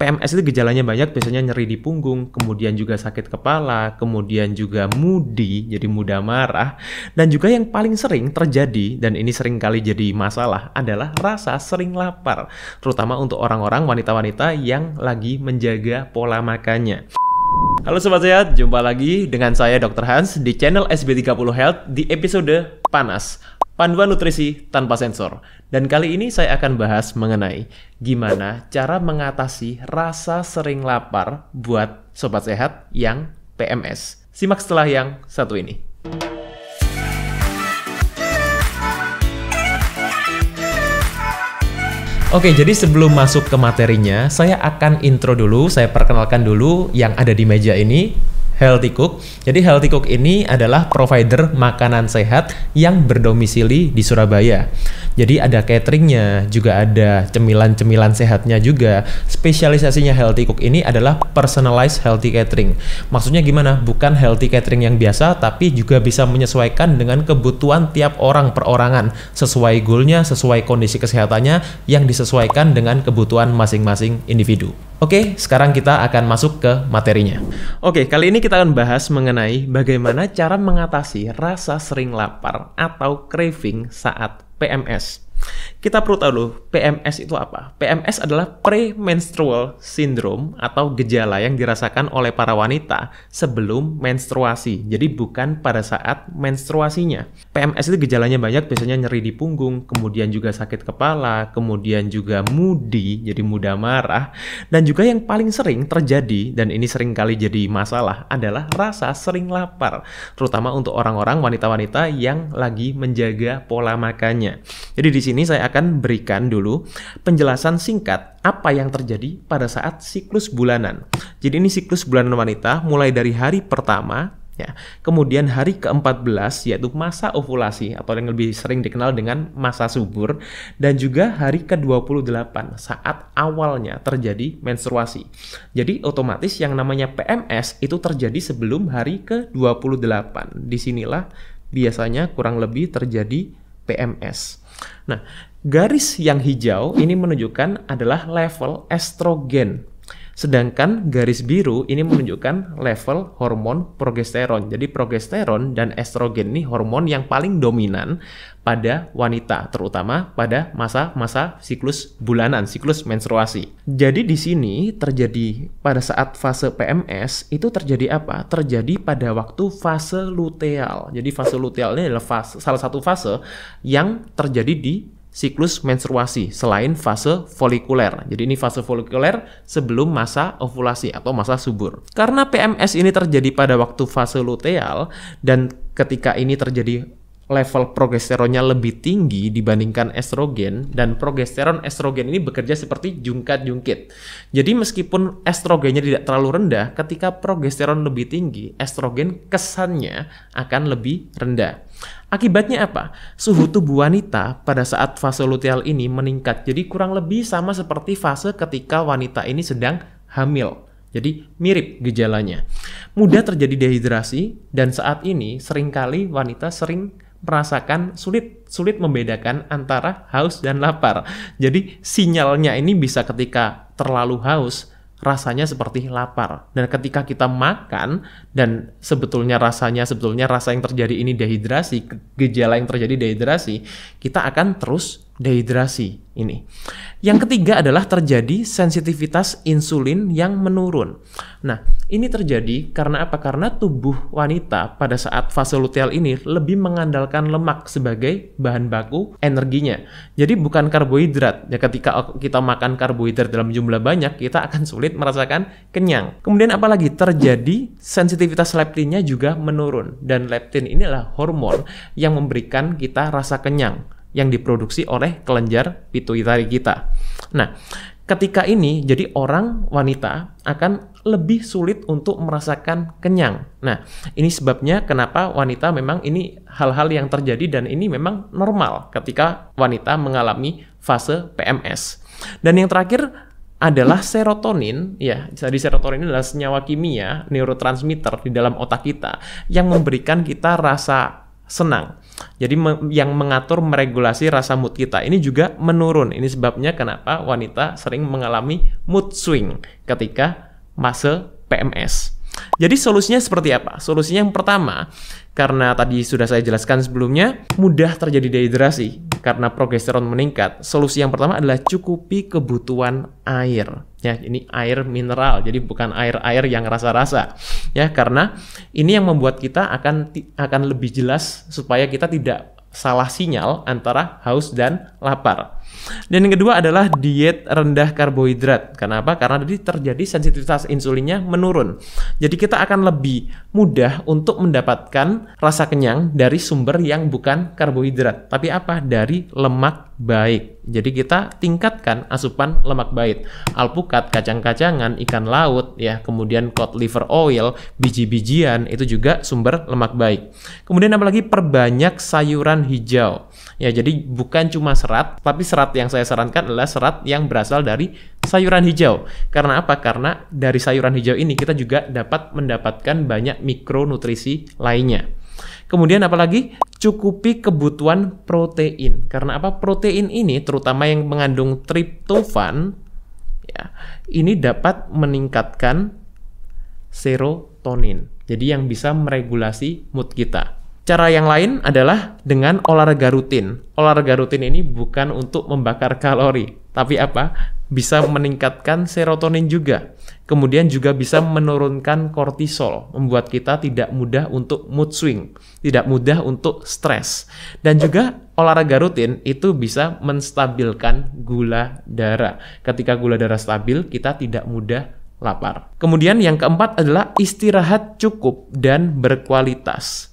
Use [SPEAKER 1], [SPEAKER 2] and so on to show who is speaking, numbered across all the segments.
[SPEAKER 1] PMS itu gejalanya banyak, biasanya nyeri di punggung, kemudian juga sakit kepala, kemudian juga moody, jadi mudah marah, dan juga yang paling sering terjadi, dan ini sering kali jadi masalah, adalah rasa sering lapar, terutama untuk orang-orang wanita-wanita yang lagi menjaga pola makannya. Halo Sobat Sehat, jumpa lagi dengan saya Dr. Hans di channel SB30 Health di episode Panas, Panduan Nutrisi Tanpa Sensor. Dan kali ini saya akan bahas mengenai gimana cara mengatasi rasa sering lapar buat Sobat Sehat yang PMS. Simak setelah yang satu ini. Oke, jadi sebelum masuk ke materinya, saya akan intro dulu, saya perkenalkan dulu yang ada di meja ini. Healthy Cook. Jadi Healthy Cook ini adalah provider makanan sehat yang berdomisili di Surabaya. Jadi ada cateringnya, juga ada cemilan-cemilan sehatnya juga. Spesialisasinya Healthy Cook ini adalah personalized healthy catering. Maksudnya gimana? Bukan healthy catering yang biasa, tapi juga bisa menyesuaikan dengan kebutuhan tiap orang perorangan. Sesuai goalnya, sesuai kondisi kesehatannya, yang disesuaikan dengan kebutuhan masing-masing individu. Oke, sekarang kita akan masuk ke materinya. Oke, kali ini kita akan bahas mengenai bagaimana cara mengatasi rasa sering lapar atau craving saat PMS. Kita perlu tahu dulu, PMS itu apa? PMS adalah premenstrual syndrome atau gejala yang dirasakan oleh para wanita sebelum menstruasi. Jadi bukan pada saat menstruasinya. PMS itu gejalanya banyak, biasanya nyeri di punggung, kemudian juga sakit kepala, kemudian juga moody, jadi mudah marah, dan juga yang paling sering terjadi, dan ini sering kali jadi masalah, adalah rasa sering lapar, terutama untuk orang-orang wanita-wanita yang lagi menjaga pola makannya. Jadi di sini saya akan berikan dulu penjelasan singkat apa yang terjadi pada saat siklus bulanan. Jadi ini siklus bulanan wanita mulai dari hari pertama, ya, kemudian hari ke-14 yaitu masa ovulasi atau yang lebih sering dikenal dengan masa subur, dan juga hari ke-28 saat awalnya terjadi menstruasi. Jadi otomatis yang namanya PMS itu terjadi sebelum hari ke-28. Disinilah biasanya kurang lebih terjadi PMS. Nah, garis yang hijau ini menunjukkan adalah level estrogen. Sedangkan garis biru ini menunjukkan level hormon progesteron. Jadi progesteron dan estrogen ini hormon yang paling dominan pada wanita, terutama pada masa-masa siklus bulanan, siklus menstruasi. Jadi di sini terjadi pada saat fase PMS itu terjadi apa? Terjadi pada waktu fase luteal. Jadi fase luteal ini adalah salah satu fase yang terjadi di siklus menstruasi selain fase folikuler. Jadi ini fase folikuler sebelum masa ovulasi atau masa subur. Karena PMS ini terjadi pada waktu fase luteal dan ketika ini terjadi level progesteronnya lebih tinggi dibandingkan estrogen, dan progesteron estrogen ini bekerja seperti jungkat-jungkit. Jadi meskipun estrogennya tidak terlalu rendah, ketika progesteron lebih tinggi, estrogen kesannya akan lebih rendah. Akibatnya apa? Suhu tubuh wanita pada saat fase luteal ini meningkat. Jadi kurang lebih sama seperti fase ketika wanita ini sedang hamil. Jadi mirip gejalanya. Mudah terjadi dehidrasi, dan saat ini seringkali wanita sering merasakan sulit membedakan antara haus dan lapar. Jadi sinyalnya ini bisa ketika terlalu haus, rasanya seperti lapar. Dan ketika kita makan dan sebetulnya rasa yang terjadi ini dehidrasi, gejala yang terjadi dehidrasi, kita akan terus dehidrasi ini. Yang ketiga adalah terjadi sensitivitas insulin yang menurun. Nah, ini terjadi karena apa? Karena tubuh wanita pada saat fase luteal ini lebih mengandalkan lemak sebagai bahan baku energinya. Jadi bukan karbohidrat. Ya, ketika kita makan karbohidrat dalam jumlah banyak, kita akan sulit merasakan kenyang. Kemudian apalagi terjadi sensitivitas leptinnya juga menurun. Dan leptin inilah hormon yang memberikan kita rasa kenyang yang diproduksi oleh kelenjar pituitari kita. Nah, ketika ini jadi wanita akan lebih sulit untuk merasakan kenyang. Nah, ini sebabnya kenapa wanita memang ini hal-hal yang terjadi dan ini memang normal ketika wanita mengalami fase PMS. Dan yang terakhir adalah serotonin, ya. Jadi serotonin adalah senyawa kimia, neurotransmitter di dalam otak kita yang memberikan kita rasa senang. Jadi yang mengatur meregulasi rasa mood kita ini juga menurun. Ini sebabnya kenapa wanita sering mengalami mood swing ketika fase PMS. Jadi solusinya seperti apa? Solusinya yang pertama, karena tadi sudah saya jelaskan sebelumnya, mudah terjadi dehidrasi karena progesteron meningkat. Solusi yang pertama adalah cukupi kebutuhan air. Ya, ini air mineral, jadi bukan air-air yang rasa-rasa. Ya, karena ini yang membuat kita akan lebih jelas supaya kita tidak salah sinyal antara haus dan lapar. Dan yang kedua adalah diet rendah karbohidrat. Kenapa? Karena tadi terjadi sensitivitas insulinnya menurun. Jadi kita akan lebih mudah untuk mendapatkan rasa kenyang dari sumber yang bukan karbohidrat, tapi apa? Dari lemak baik. Jadi kita tingkatkan asupan lemak baik. Alpukat, kacang-kacangan, ikan laut, ya, kemudian cod liver oil, biji-bijian itu juga sumber lemak baik. Kemudian apalagi perbanyak sayuran hijau. Ya, jadi bukan cuma serat, tapi serat yang saya sarankan adalah serat yang berasal dari sayuran hijau. Karena apa? Karena dari sayuran hijau ini kita juga dapat mendapatkan banyak mikronutrisi lainnya. Kemudian apalagi? Cukupi kebutuhan protein. Karena apa? Protein ini terutama yang mengandung triptofan, ya, ini dapat meningkatkan serotonin. Jadi yang bisa meregulasi mood kita. Cara yang lain adalah dengan olahraga rutin. Olahraga rutin ini bukan untuk membakar kalori, tapi apa? Bisa meningkatkan serotonin juga. Kemudian juga bisa menurunkan kortisol, membuat kita tidak mudah untuk mood swing, tidak mudah untuk stres. Dan juga olahraga rutin itu bisa menstabilkan gula darah. Ketika gula darah stabil, kita tidak mudah lapar. Kemudian yang keempat adalah istirahat cukup dan berkualitas.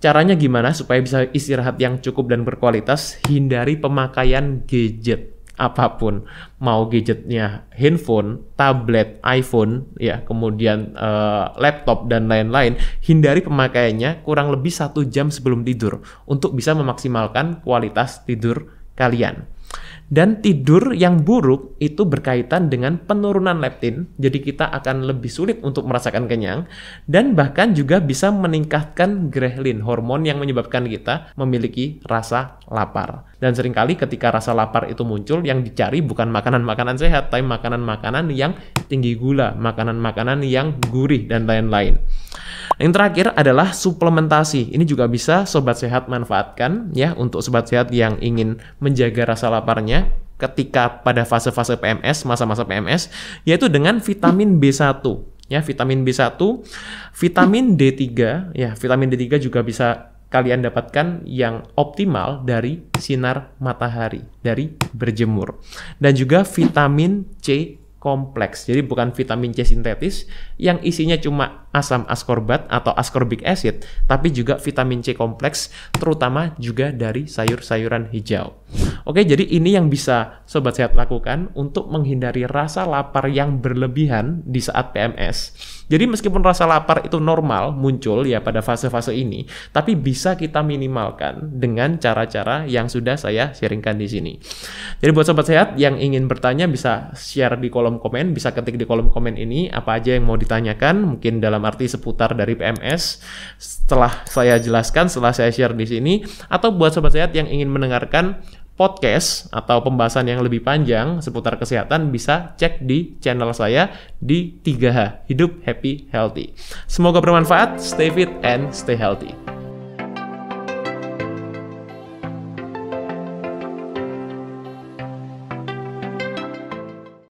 [SPEAKER 1] Caranya gimana supaya bisa istirahat yang cukup dan berkualitas? Hindari pemakaian gadget apapun, mau gadgetnya handphone, tablet, iPhone, ya, kemudian laptop dan lain-lain. Hindari pemakaiannya kurang lebih 1 jam sebelum tidur untuk bisa memaksimalkan kualitas tidur kalian. Dan tidur yang buruk itu berkaitan dengan penurunan leptin, jadi kita akan lebih sulit untuk merasakan kenyang, dan bahkan juga bisa meningkatkan ghrelin, hormon yang menyebabkan kita memiliki rasa lapar. Dan seringkali ketika rasa lapar itu muncul, yang dicari bukan makanan-makanan sehat, tapi makanan-makanan yang tinggi gula, makanan-makanan yang gurih, dan lain-lain. Yang terakhir adalah suplementasi. Ini juga bisa Sobat Sehat manfaatkan, ya, untuk Sobat Sehat yang ingin menjaga rasa laparnya ketika pada fase-fase PMS, masa-masa PMS, yaitu dengan vitamin B1. Ya, vitamin B1, vitamin D3, ya, vitamin D3 juga bisa kalian dapatkan yang optimal dari sinar matahari, dari berjemur. Dan juga vitamin C kompleks. Jadi bukan vitamin C sintetis yang isinya cuma asam askorbat atau ascorbic acid, tapi juga vitamin C kompleks, terutama juga dari sayur-sayuran hijau. Oke, jadi ini yang bisa Sobat Sehat lakukan untuk menghindari rasa lapar yang berlebihan di saat PMS. Jadi meskipun rasa lapar itu normal muncul ya pada fase-fase ini, tapi bisa kita minimalkan dengan cara-cara yang sudah saya sharingkan di sini. Jadi buat Sobat Sehat yang ingin bertanya bisa share di kolom komen, bisa ketik di kolom komen ini apa aja yang mau ditanyakan, mungkin dalam arti seputar dari PMS setelah saya jelaskan, setelah saya share di sini, atau buat Sobat Sehat yang ingin mendengarkan podcast atau pembahasan yang lebih panjang seputar kesehatan bisa cek di channel saya di 3H, Hidup Happy Healthy. Semoga bermanfaat, stay fit and stay healthy.